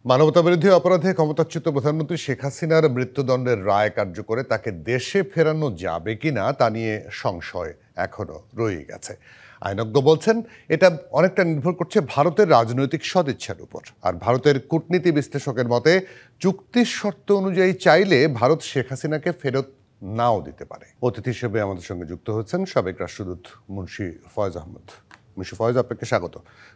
মানবতাবিরোধী অপরাধে ক্ষমতাচ্যুত প্রধানমন্ত্রী শেখ হাসিনার মৃত্যুদণ্ডের রায় কার্যকরে তাকে দেশে ফেরানো যাবে কিনা তা নিয়ে সংশয় এখনো রয়ে গেছে। আইনজ্ঞ বলছেন এটা অনেকটা নির্ভর করছে ভারতের রাজনৈতিক সদিচ্ছার উপর। আর ভারতের কূটনীতি বিশ্লেষকের মতে চুক্তির শর্ত অনুযায়ী চাইলে ভারত শেখ হাসিনাকে ফেরত নাও দিতে পারে। অতিথি হিসেবে আমাদের সঙ্গে যুক্ত হচ্ছেন সাবেক রাষ্ট্রদূত মুন্সি ফয়েজ আহমদ। মুন্সি ফয়েজ, আপনাকে স্বাগত।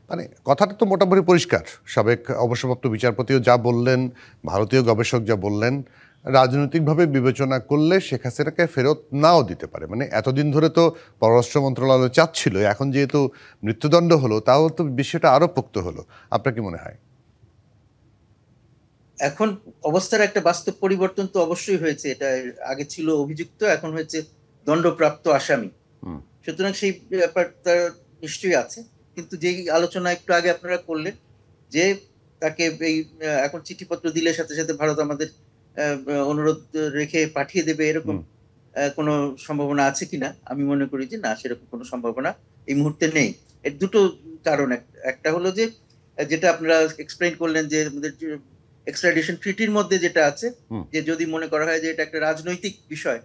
মানে কথাটা তো মোটামুটি পরিষ্কার, সাবেক অবসরপ্রাপ্ত বিচারপতিও যা বললেন, ভারতীয় গবেষক যা বললেন, রাজনৈতিকভাবে বিবেচনা করলে শেখ হাসিনাকে ফেরত নাও দিতে পারে। মানে এতদিন ধরে তো পররাষ্ট্র মন্ত্রণালয় চাচ্ছিল, এখন যেহেতু মৃত্যুদণ্ড হলো তাও তো বিষয়টা আরো পোক্ত হলো। আপনার কি মনে হয়? এখন অবস্থার একটা বাস্তব পরিবর্তন তো অবশ্যই হয়েছে। এটা আগে ছিল অভিযুক্ত, এখন হয়েছে দণ্ডপ্রাপ্ত আসামি। সুতরাং সেই ব্যাপারটা নিশ্চয়ই আছে। কিন্তু যেই আলোচনা একটু আগে আপনারা করলেন যে তাকে এই এখন চিঠিপত্র দিলে সাথে সাথে ভারত আমাদের অনুরোধ রেখে পাঠিয়ে দেবে, এরকম কোনো সম্ভাবনা আছে কিনা, আমি মনে করি যে না, সেরকম কোনো সম্ভাবনা এই মুহূর্তে নেই। এর দুটো কারণ। একটা হলো যে যেটা আপনারা এক্সপ্লেইন করলেন যে আমাদের এক্সট্রাডিশন ট্রিটির মধ্যে যেটা আছে, যে যদি মনে করা হয় যে এটা একটা রাজনৈতিক বিষয়,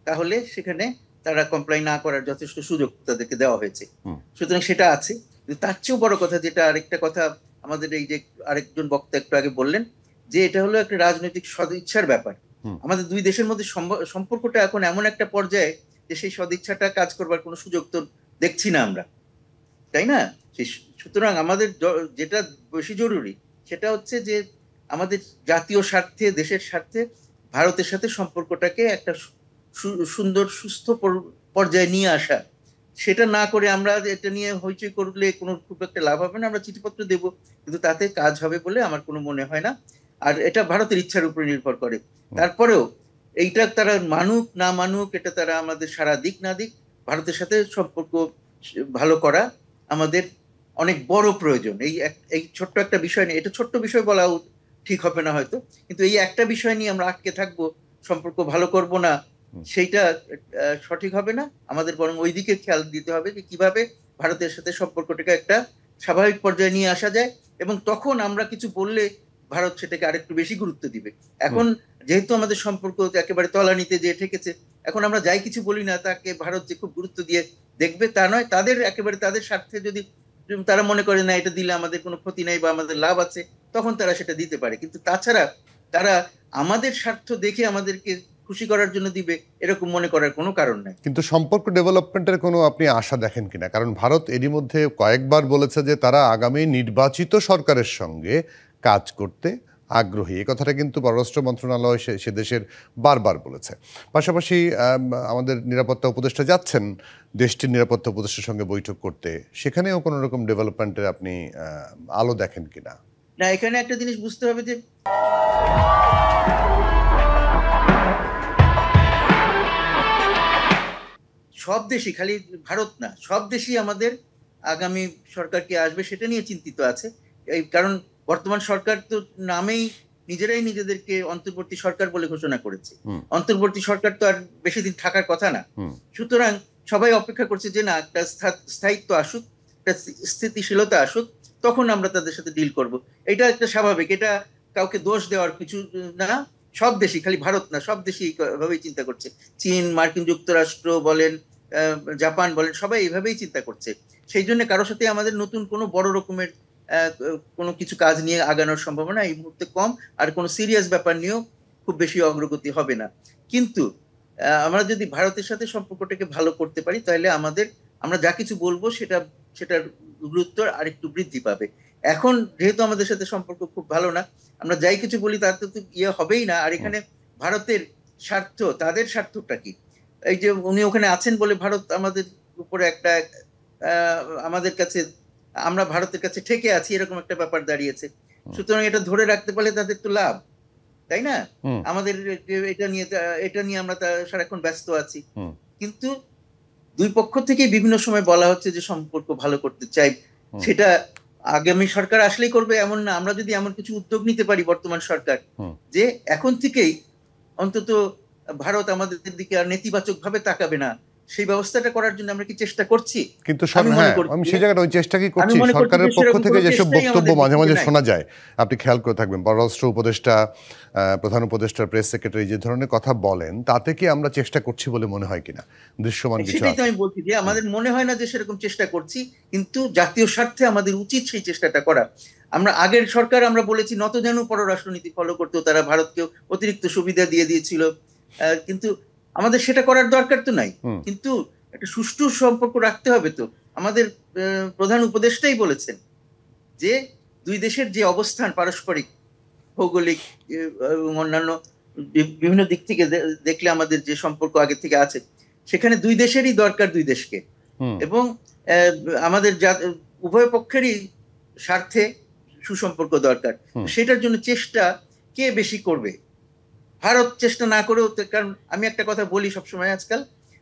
তাহলে সেখানে তারা কমপ্লাই না করার যথেষ্ট সুযোগ তাদেরকে দেওয়া হয়েছে। সুতরাং সেটা আছে। তার চেয়েও বড় কথা, যেটা আরেকটা কথা আমাদের এই যে আরেকজন বক্তা একটু আগে বললেন, যে এটা হলো একটা রাজনৈতিক সদিচ্ছার ব্যাপার। আমাদের দুই দেশের মধ্যে সম্পর্কটা এখন এমন একটা পর্যায়ে যে সেই সদিচ্ছাটা কাজ করবার কোনো সুযোগ তো দেখছি না আমরা, তাই না? সুতরাং আমাদের যেটা বেশি জরুরি সেটা হচ্ছে যে আমাদের জাতীয় স্বার্থে, দেশের স্বার্থে ভারতের সাথে সম্পর্কটাকে একটা সুন্দর সুস্থ পর্যায়ে নিয়ে আসা। সেটা না করে আমরা এটা নিয়ে হইচই করলে কোনো খুব একটা লাভ হবে না। আমরা চিঠিপত্র দেব, কিন্তু তাতে কাজ হবে বলে আমার কোনো মনে হয় না। আর এটা ভারতের ইচ্ছার উপরে নির্ভর করে। তারপরেও এইটা তারা মানুক না মানুক, এটা তারা আমাদের সারা দিক না দিক, ভারতের সাথে সম্পর্ক ভালো করা আমাদের অনেক বড় প্রয়োজন। এই ছোট্ট একটা বিষয় নিয়ে, এটা ছোট্ট বিষয় বলা ঠিক হবে না হয়তো, কিন্তু এই একটা বিষয় নিয়ে আমরা আটকে থাকবো, সম্পর্ক ভালো করব না, সেইটা সঠিক হবে না। আমাদের বরং ওই দিকে খেয়াল দিতে হবে যে কিভাবে ভারতের সাথে সম্পর্কটাকে একটা স্বাভাবিক পর্যায়ে নিয়ে আসা যায়, এবং তখন আমরা কিছু বললে ভারত সেটাকে আরেকটু বেশি গুরুত্ব দিবে। এখন যেহেতু আমাদের সম্পর্ক একেবারে তলানিতে যে ঠেকেছে, এখন আমরা যাই কিছু বলি না তাকে ভারত যে খুব গুরুত্ব দিয়ে দেখবে তা নয়। তাদের একেবারে তাদের স্বার্থে যদি তারা মনে করে না এটা দিলে আমাদের কোনো ক্ষতি নাই বা আমাদের লাভ আছে, তখন তারা সেটা দিতে পারে। কিন্তু তাছাড়া তারা আমাদের স্বার্থ দেখে আমাদেরকে খুশি করার জন্য দিবে এরকম মনে করার কোনো কারণ নাই। কিন্তু সম্পর্ক ডেভেলপমেন্টের কোনো আপনি আশা দেখেন কিনা? কারণ ভারত এরই মধ্যে কয়েকবার বলেছে যে তারা আগামী নির্বাচিত সরকারের সঙ্গে কাজ করতে আগ্রহী। এই কথাটা কিন্তু পররাষ্ট্র মন্ত্রণালয় সে দেশের বারবার বলেছে। পাশাপাশি আমাদের নিরাপত্তা উপদেষ্টা যাচ্ছেন দেশটির নিরাপত্তা উপদেষ্টার সঙ্গে বৈঠক করতে, সেখানেও কোনো রকম ডেভেলপমেন্টের আপনি আলো দেখেন কিনা? না, এখানে একটা জিনিস বুঝতে হবে যে সব দেশই, খালি ভারত না, সব দেশই আমাদের আগামী সরকার কে আসবে সেটা নিয়ে চিন্তিত আছে। এই কারণ বর্তমান সরকার তো নামেই নিজেরাই নিজেদেরকে অন্তর্বর্তী সরকার বলে ঘোষণা করেছে। অন্তর্বর্তী সরকার তো আর বেশি দিন থাকার কথা না। সুতরাং সবাই অপেক্ষা করছে যে না, একটা স্থায়িত্ব আসুক, একটা স্থিতিশীলতা আসুক, তখন আমরা তাদের সাথে ডিল করব। এটা একটা স্বাভাবিক, এটা কাউকে দোষ দেওয়ার কিছু না। সব দেশই, খালি ভারত না, সব দেশই এইভাবেই চিন্তা করছে। চীন, মার্কিন যুক্তরাষ্ট্র বলেন, জাপান বলেন, সবাই এইভাবেই চিন্তা করছে। সেই জন্য কারোর সাথে আমাদের নতুন কোনো বড় রকমের কোনো কিছু কাজ নিয়ে আগানোর সম্ভাবনা এই মুহূর্তে কম। আর কোনো সিরিয়াস ব্যাপার নিয়েও খুব বেশি অগ্রগতি হবে না। কিন্তু আমরা যদি ভারতের সাথে সম্পর্কটাকে ভালো করতে পারি, তাহলে আমরা যা কিছু বলবো সেটার গুরুত্ব আরেকটু বৃদ্ধি পাবে। এখন যেহেতু আমাদের সাথে সম্পর্ক খুব ভালো না, আমরা যাই কিছু বলি তাতে তো ইয়ে হবেই না। আর এখানে ভারতের স্বার্থ, তাদের স্বার্থটা কি? এই যে উনি ওখানে আছেন বলে ভারত আমাদের উপরে একটা আমাদের কাছে, আমরা ভারতের কাছে ঠেকে আছি এরকম একটা ব্যাপার দাঁড়িয়েছে। সুতরাং এটা ধরে রাখতে পারলে তাদের তো লাভ, তাই না? আমাদের এটা নিয়ে আমরা সারাক্ষণ ব্যস্ত আছি। কিন্তু দুই পক্ষ থেকে বিভিন্ন সময় বলা হচ্ছে যে সম্পর্ক ভালো করতে চাই। সেটা আগামী সরকার আসলেই করবে এমন না। আমরা যদি এমন কিছু উদ্যোগ নিতে পারি বর্তমান সরকার, যে এখন থেকেই অন্তত ভারত আমাদের দিকে আর নেতিবাচক ভাবে তাকাবে না, সেই ব্যবস্থাটা করার জন্য আমরা কি চেষ্টা করছি? কিন্তু আমি মনে করি আমি সেই জায়গাটা ওই চেষ্টা কি আমি করছি মনে করছি সরকারের যে পক্ষ সেরকম থেকে কোনো যেসব চেষ্টাই বক্তব্য আমাদের মাঝে দিক মাঝে থেকে নাই। শোনা যায়, আপনি খেয়াল করে থাকবেন পররাষ্ট্র উপদেষ্টা, প্রধান উপদেষ্টা, প্রেস সেক্রেটারি যে ধরনের কথা বলেন, তাতে কি আমরা চেষ্টা করছি বলে মনে হয় কিনা? দৃশ্যমান কিছু সেটাই তো আছে। আমি বলছি যে আমাদের মনে হয় না যে সেরকম চেষ্টা করছি, কিন্তু জাতীয় স্বার্থে আমাদের উচিত সেই চেষ্টাটা করা। আমরা আগের সরকার আমরা বলেছি নতজানু পররাষ্ট্রনীতি ফলো করতো, তারা ভারতকে অতিরিক্ত সুবিধা দিয়ে দিয়েছিল, কিন্তু আমাদের সেটা করার দরকার তো নাই। হুম। কিন্তু একটা সুষ্ঠু সম্পর্ক রাখতে হবে তো। আমাদের প্রধান উপদেষ্টাই বলেছেন যে দুই দেশের যে অবস্থান পারস্পরিক, ভৌগোলিক এবং অন্যান্য বিভিন্ন দিক থেকে দেখলে আমাদের যে সম্পর্ক আগে থেকে আছে, সেখানে দুই দেশেরই দরকার, দুই দেশকে। হুম। এবং আহ, আমাদের উভয় পক্ষেরই স্বার্থে সুসম্পর্ক দরকার। হুম। সেটার জন্য চেষ্টা কে বেশি করবে? ভারত চেষ্টা না করেও কারণ আমি একটা কথা বলি সবসময় আজকাল,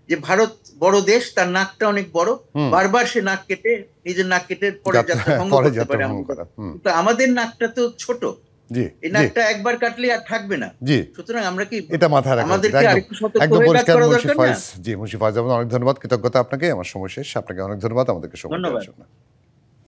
যে ভারত বড় দেশ, তার নাকটা অনেক বড়, হুম। বারবার সে নাক কেটে নিজের নাক কেটে পরের যাত্রা ভঙ্গ পরে করতে যাত্রা পারে ভঙ্গ আমাদের। করা। হুম। কিন্তু আমাদের নাকটা তো ছোট, জি। এই জি। নাকটা একবার কাটলে আর থাকবে না। জি। সুতরাং আমরা কি এটা মাথায় রাখা উচিত। আমাদেরকে একদম আরেকটু সতর্ক একদম হয়ে কাজ পরিষ্কার করা মুন্সি দরকার না? ফয়েজ। জি, মুন্সি ফয়েজ, অনেক ধন্যবাদ, কৃতজ্ঞতা আপনাকে। আমার সময় শেষ। আপনাকে অনেক ধন্যবাদ আমাদেরকে সময় দেওয়ার ধন্যবাদ। জন্য।